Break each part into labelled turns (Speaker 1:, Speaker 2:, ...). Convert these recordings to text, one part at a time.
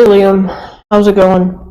Speaker 1: Hey Liam, how's it going?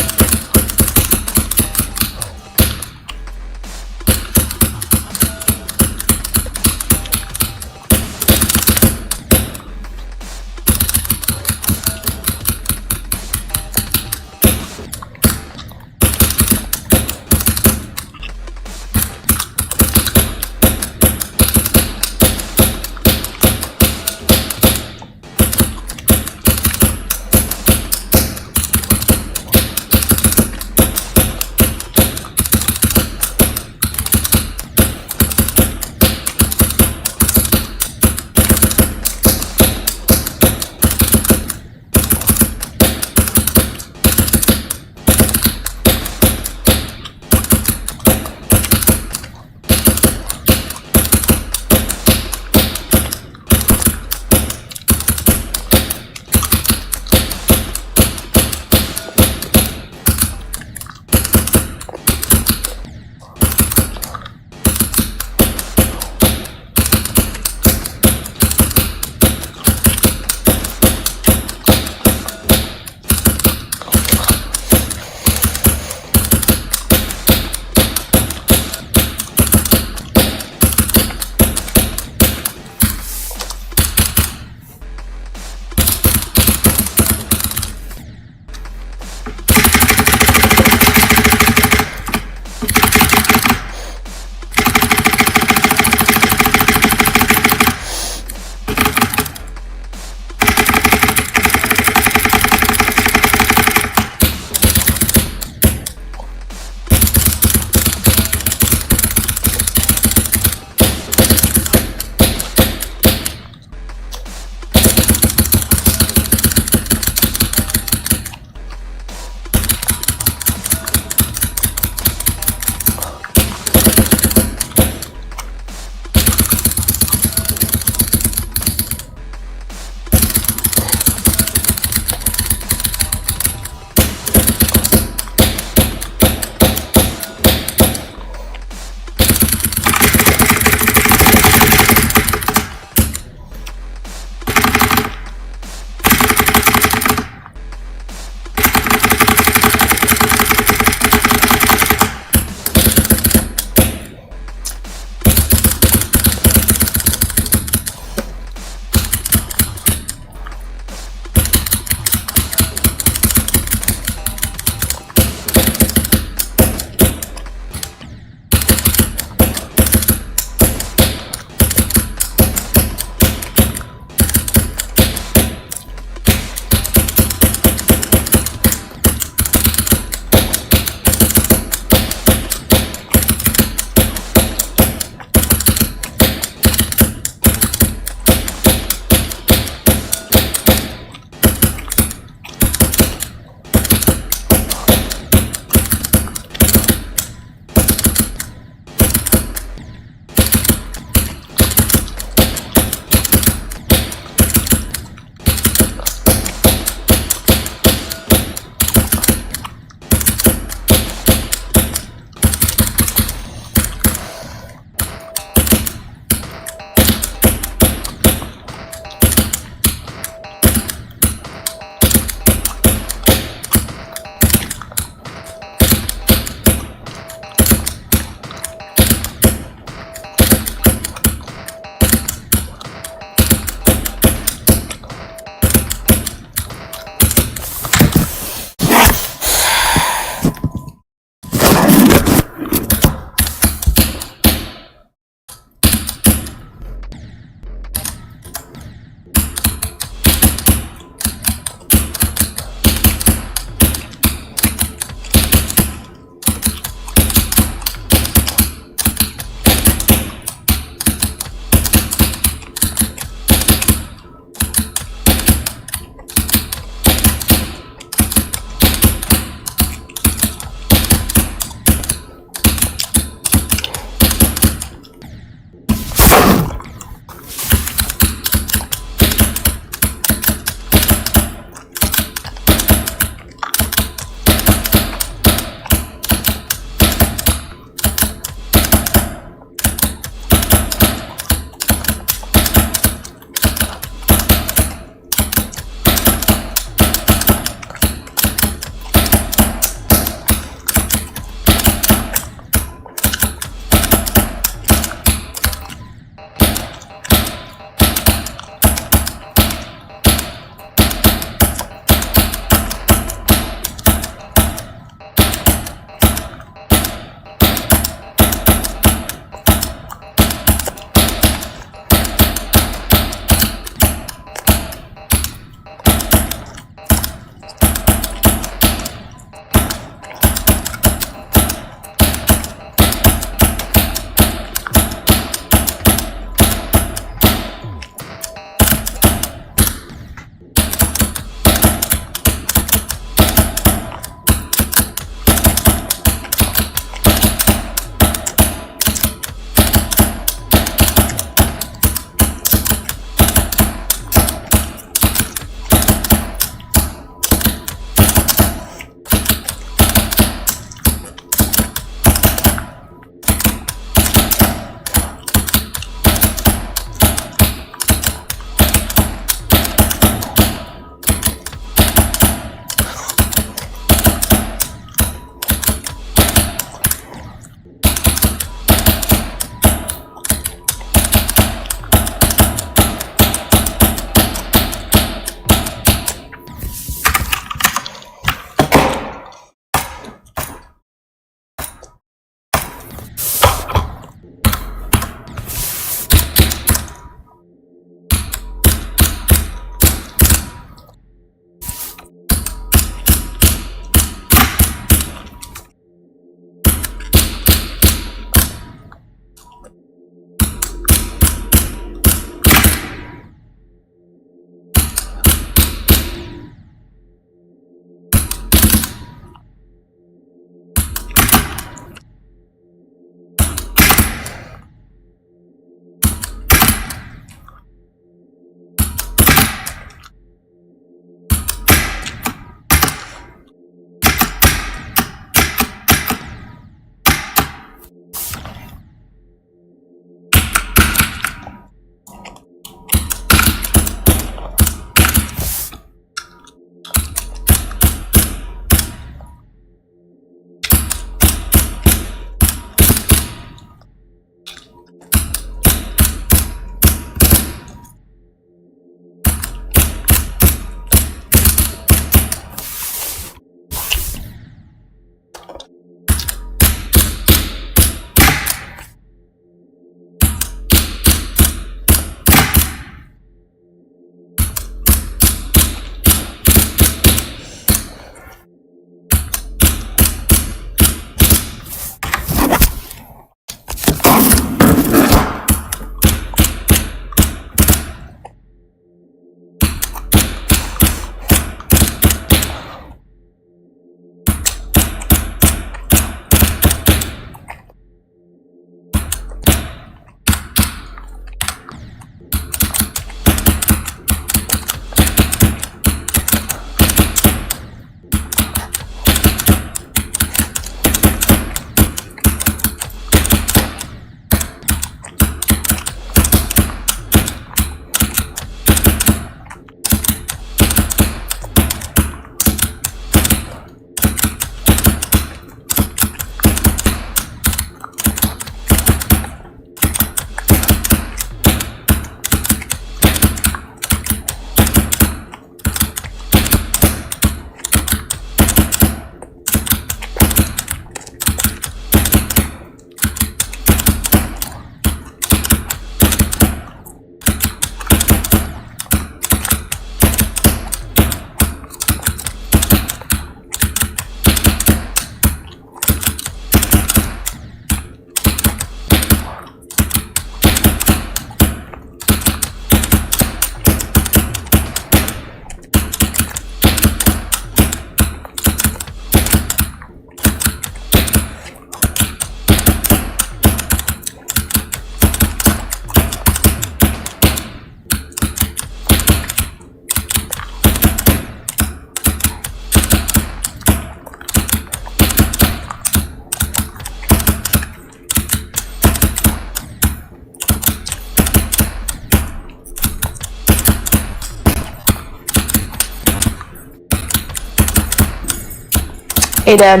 Speaker 1: Hey, Dad.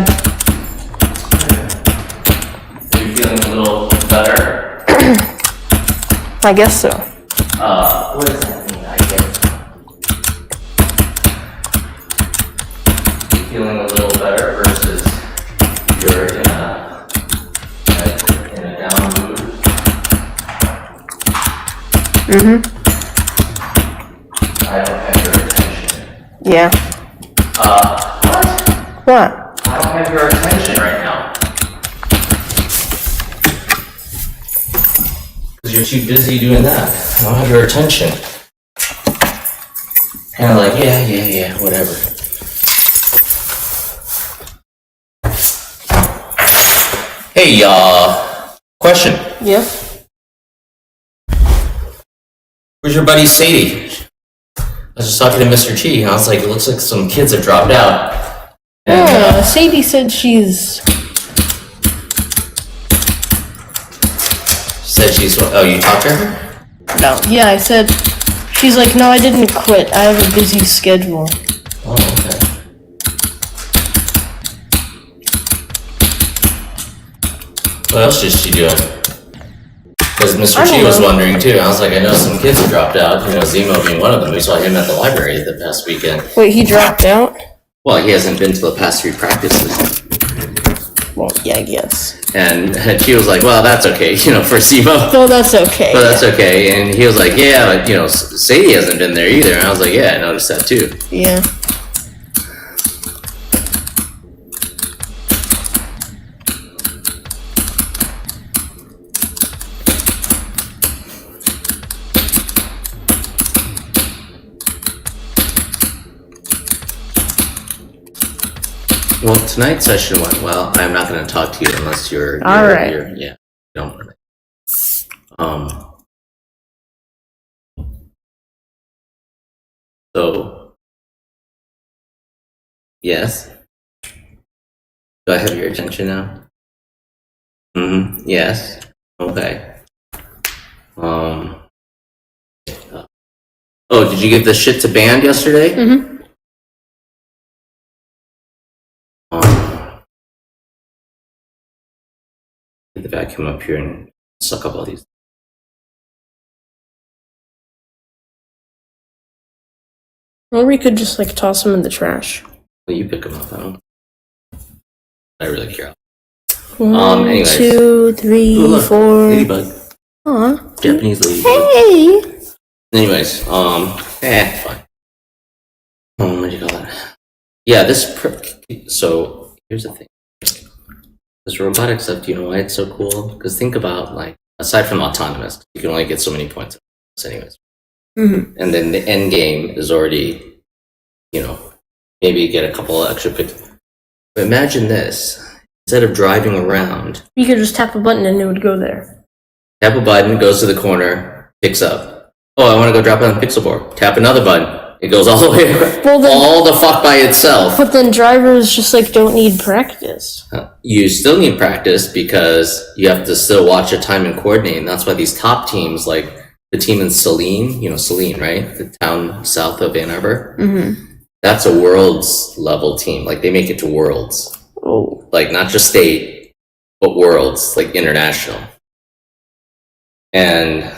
Speaker 2: Are you feeling a little better?
Speaker 1: I guess so.
Speaker 2: What does that mean? I guess. You feeling a little better versus you're in a down mood?
Speaker 1: Mm-hmm.
Speaker 2: I don't have your attention.
Speaker 1: Yeah. What?
Speaker 2: I don't have your attention right now. Because you're too busy doing that. I don't have your attention. And I'm like, yeah, whatever. Hey, question.
Speaker 1: Yeah.
Speaker 2: Where's your buddy Sadie? I was just talking to Mr. T, and I was like, it looks like some kids have dropped out. And,
Speaker 1: Yeah, Sadie said she's...
Speaker 2: oh, you talked to her?
Speaker 1: No. Yeah, I said... She's like, no, I didn't quit. I have a busy schedule.
Speaker 2: Oh, okay. What else is she doing? Because Mr. T was wondering too. I was like, I know some kids have dropped out. You know, Zemo being one of them. We saw him at the library the past weekend.
Speaker 1: Wait, he dropped out?
Speaker 2: Well, he hasn't been to the past 3 practices.
Speaker 1: Well, yeah, I guess.
Speaker 2: And she was like, well, that's okay, you know, for Zemo.
Speaker 1: No, that's okay.
Speaker 2: But that's okay. And he was like, yeah, but, you know, Sadie hasn't been there either. And I was like, yeah, I noticed that too.
Speaker 1: Yeah.
Speaker 2: Well, tonight's session went well. I'm not going to talk to you unless you're
Speaker 1: all right.
Speaker 2: Yeah, don't worry. So, yes. Do I have your attention now? Mm-hmm. Yes. Okay. Oh, did you give the shit to band yesterday?
Speaker 1: Mm-hmm.
Speaker 2: Get the vacuum up here and suck up all these.
Speaker 1: Or we could just like toss them in the trash.
Speaker 2: Well, you pick them up. I really care.
Speaker 1: One,
Speaker 2: Anyways.
Speaker 1: 2, 3,
Speaker 2: Ooh, look,
Speaker 1: 4.
Speaker 2: ladybug.
Speaker 1: Aw.
Speaker 2: Japanese ladybug.
Speaker 1: Hey!
Speaker 2: Anyways, fine. What do you call that? Yeah, so here's the thing. This robotic stuff, do you know why it's so cool? Because think about, like, aside from autonomous, you can only get so many points anyways.
Speaker 1: Mm-hmm.
Speaker 2: And then the end game is already, you know, maybe get a couple of extra picks. But imagine this. Instead of driving around,
Speaker 1: You could just tap a button and it would go there.
Speaker 2: tap a button, goes to the corner, picks up. Oh, I want to go drop it on the pixel board. Tap another button. It goes all the way all the fuck by itself.
Speaker 1: But then drivers just like don't need practice.
Speaker 2: You still need practice because you have to still watch your time and coordinate. And that's why these top teams, like the team in Saline, you know, Saline, right? The town south of Ann Arbor.
Speaker 1: Mm-hmm.
Speaker 2: That's a worlds level team. Like they make it to worlds.
Speaker 1: Oh.
Speaker 2: Like not just state, but worlds, like international. And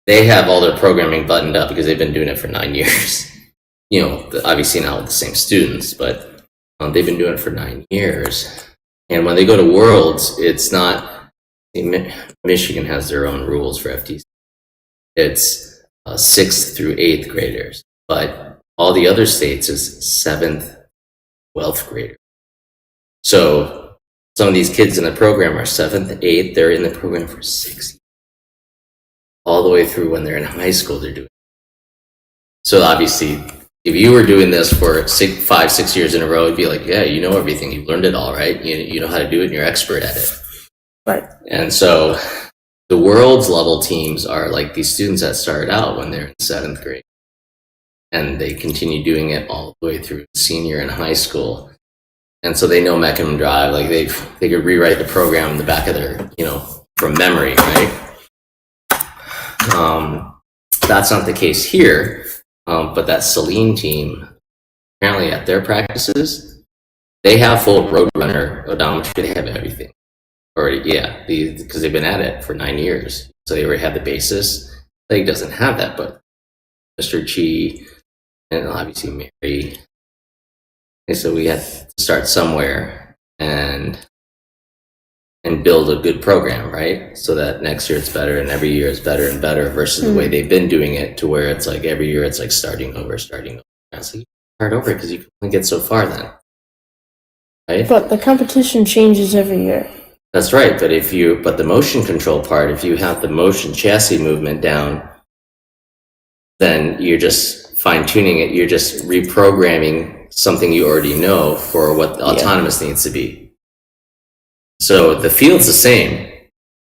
Speaker 2: they have all their programming buttoned up because they've been doing it for 9 years. You know, obviously not with the same students, but they've been doing it for 9 years. And when they go to Worlds, it's not... Michigan has their own rules for FTC. It's 6th through 8th graders. But all the other states is 7th, 12th graders. So some of these kids in the program are 7th, 8th. They're in the program for 6 years. All the way through when they're in high school, they're doing it. So obviously, if you were doing this for 5, 6 years in a row, it'd be like, yeah, you know everything. You've learned it all, right? You know how to do it and you're expert at it.
Speaker 1: Right.
Speaker 2: And so the world's level teams are like these students that started out when they're in 7th grade. And they continue doing it all the way through senior and high school. And so they know Mechanism Drive. Like they could rewrite the program in the back of their, you know, from memory, right? That's not the case here, but that Saline team, apparently at their practices, They have full Roadrunner odometry. They have everything already. Yeah, because they've been at it for 9 years, so they already have the basis. Plague doesn't have that, but Mr. Chi and obviously Mary. And so we had to start somewhere and build a good program, right? So that next year it's better, and every year it's better and better. Versus the way they've been doing it, to where it's like every year it's like starting over. So you start over because you can only get so far then. Right?
Speaker 1: But the competition changes every year.
Speaker 2: That's right, but the motion control part, if you have the motion chassis movement down, then you're just fine tuning it. You're just reprogramming something you already know for what the autonomous needs to be. So the field's the same.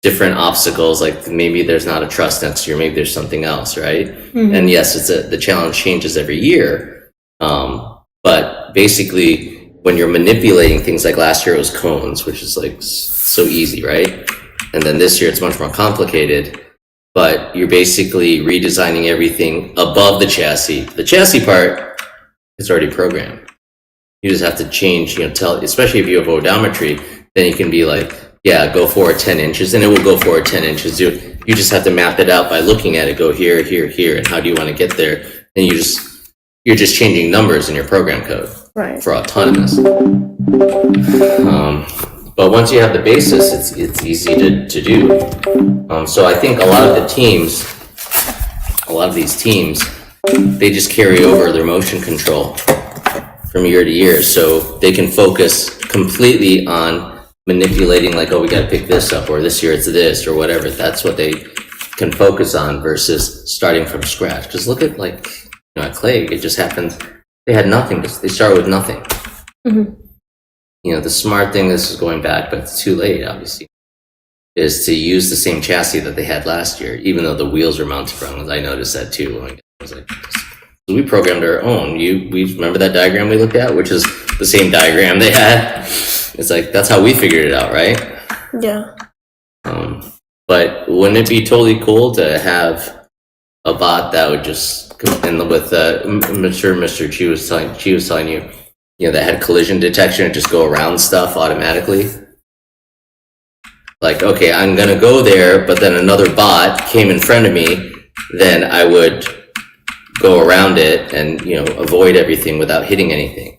Speaker 2: Different obstacles, like maybe there's not a truss next year, maybe there's something else, right? And yes, the challenge changes every year. But basically, when you're manipulating things, like last year it was cones, which is like so easy, right? And then this year it's much more complicated, but you're basically redesigning everything above the chassis. The chassis part is already programmed. You just have to change, especially if you have odometry, then you can be like, yeah, go forward 10 inches, and it will go forward 10 inches. You just have to map it out by looking at it, go here, here, here, and how do you want to get there? And you're just changing numbers in your program code.
Speaker 1: Right.
Speaker 2: For autonomous. But once you have the basis, it's easy to do. So I think a lot of these teams, they just carry over their motion control from year to year, so they can focus completely on manipulating, like, oh, we got to pick this up, or this year it's this, or whatever. That's what they can focus on versus starting from scratch. Because look at, like, at Clegg, it just happens. They had nothing. They started with nothing. The smart thing, this is going back, but it's too late, obviously, is to use the same chassis that they had last year, even though the wheels were mounted wrong. I noticed that too. I was like, we programmed our own. We remember that diagram we looked at, which is the same diagram they had. It's like, that's how we figured it out, right?
Speaker 1: Yeah.
Speaker 2: But wouldn't it be totally cool to have a bot that would just, and with Mr. Chi was telling you, that had collision detection and just go around stuff automatically. Like, okay, I'm gonna go there, but then another bot came in front of me, then I would go around it and avoid everything without hitting anything.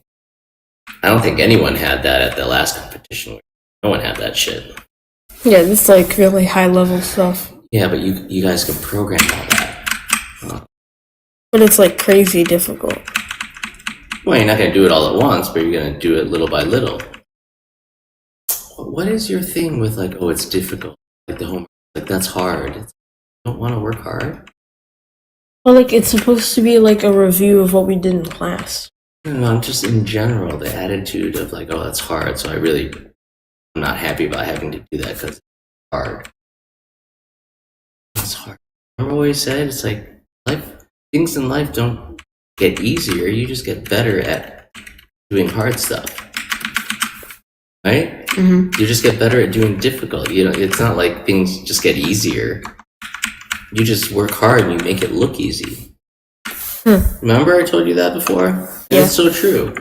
Speaker 2: I don't think anyone had that at the last competition. No one had that shit.
Speaker 1: Yeah, it's like really high level stuff.
Speaker 2: Yeah, but you guys can program all that.
Speaker 1: But it's like crazy difficult.
Speaker 2: Well, you're not going to do it all at once, but you're going to do it little by little. What is your thing with, like, oh, it's difficult? Like the homework, like, that's hard. You don't want to work hard?
Speaker 1: Well, like, it's supposed to be like a review of what we did in class.
Speaker 2: No, just in general, the attitude of like, oh, that's hard, so I'm not happy about having to do that because it's hard. It's hard. Remember what he said? It's like, things in life don't get easier, you just get better at doing hard stuff. Right? You just get better at doing difficult. It's not like things just get easier. You just work hard and you make it look easy. Remember I told you that before?
Speaker 1: Yeah.
Speaker 2: It's so true.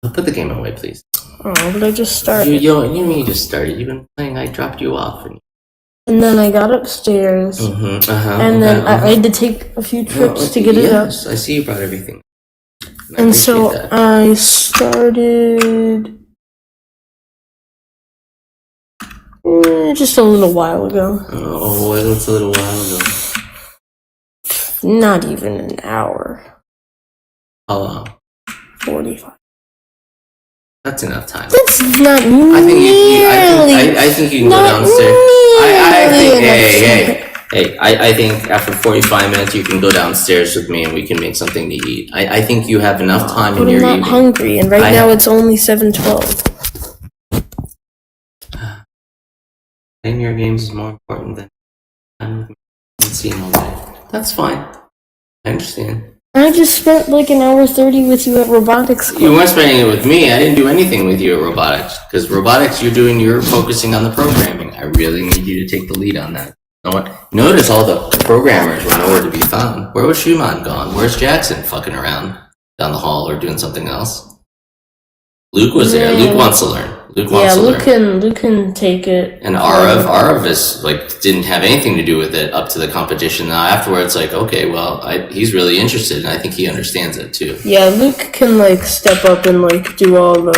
Speaker 2: Put the game away, please.
Speaker 1: Oh, but I just started.
Speaker 2: You just started. You've been playing. I dropped you off.
Speaker 1: And then I got upstairs. And then I had to take a few trips to get it up.
Speaker 2: Yes, I see you brought everything.
Speaker 1: And so I started just a little while ago.
Speaker 2: Oh, that's a little while ago.
Speaker 1: Not even an hour.
Speaker 2: How long?
Speaker 1: 45.
Speaker 2: That's enough time.
Speaker 1: That's not
Speaker 2: I think you can go downstairs. I think after 45 minutes you can go downstairs with me and we can make something to eat. I think you have enough time in your evening.
Speaker 1: I'm not hungry, and now it's only 7:12.
Speaker 2: Playing your games is more important than I'm seeing all day. That's fine. I understand.
Speaker 1: I just spent like an hour 30 with you at robotics club.
Speaker 2: You weren't spending it with me. I didn't do anything with you at robotics. Because robotics, you're focusing on the programming. I really need you to take the lead on that. Notice all the programmers were nowhere to be found. Where was Schumann gone? Where's Jackson fucking around down the hall or doing something else? Luke was there. Luke wants to learn. Luke
Speaker 1: can take it.
Speaker 2: And Arav is like didn't have anything to do with it up to the competition. Now afterwards, like okay, well, he's really interested, and I think he understands it too.
Speaker 1: Yeah, Luke can like step up and like do all.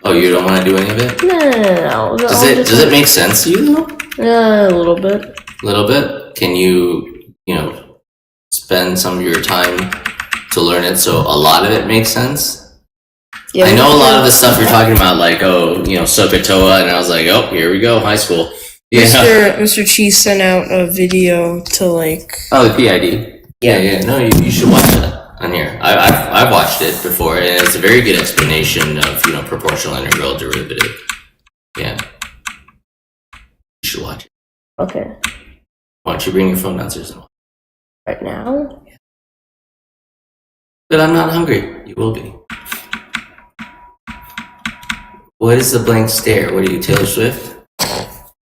Speaker 2: Oh, you don't want to do any of it?
Speaker 1: No.
Speaker 2: Does it make sense to you though?
Speaker 1: Yeah, a little bit.
Speaker 2: A little bit. Can you spend some of your time to learn it so a lot of it makes sense? Yeah, I know a lot of the stuff you're talking about, like, Sokotoa, and I was like, oh, here we go, high school.
Speaker 1: Yeah. Mr. Cheese sent out a video to, like...
Speaker 2: Oh, the PID. Yeah, no, you should watch that on here. I've watched it before, and it's a very good explanation of, proportional integral derivative. Yeah. You should watch it.
Speaker 1: Okay.
Speaker 2: Why don't you bring your phone downstairs and watch it?
Speaker 1: Right now?
Speaker 2: But I'm not hungry. You will be. What is the blank stare? What are you, Taylor Swift?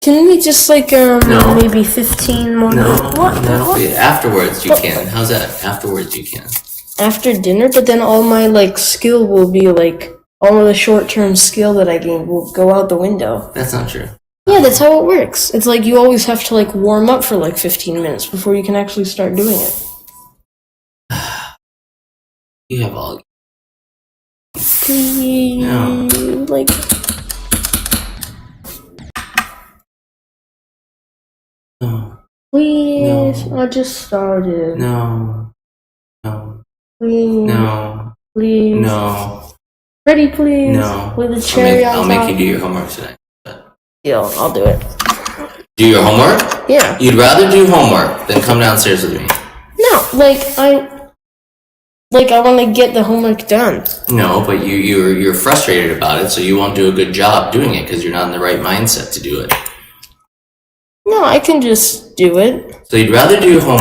Speaker 1: Can we just
Speaker 2: no.
Speaker 1: Maybe 15 more minutes?
Speaker 2: What? Afterwards you can. How's that? Afterwards you can.
Speaker 1: After dinner, but then all my skill will be all of the short-term skill that I gained will go out the window.
Speaker 2: That's not true.
Speaker 1: Yeah, that's how it works. It's you always have to warm up for 15 minutes before you can actually start doing it.
Speaker 2: You have all.
Speaker 1: Please,
Speaker 2: no.
Speaker 1: No. Please, no. I just started.
Speaker 2: No.
Speaker 1: Please.
Speaker 2: No.
Speaker 1: Please.
Speaker 2: No.
Speaker 1: Ready, please.
Speaker 2: No.
Speaker 1: With a cherry on top.
Speaker 2: I'll make you do your homework tonight.
Speaker 1: Yeah, I'll do it.
Speaker 2: Do your homework?
Speaker 1: Yeah.
Speaker 2: You'd rather do homework than come downstairs with me?
Speaker 1: No, I want to get the homework done.
Speaker 2: No, but you're frustrated about it, so you won't do a good job doing it because you're not in the right mindset to do it.
Speaker 1: No, I can just do it.
Speaker 2: So you'd rather do homework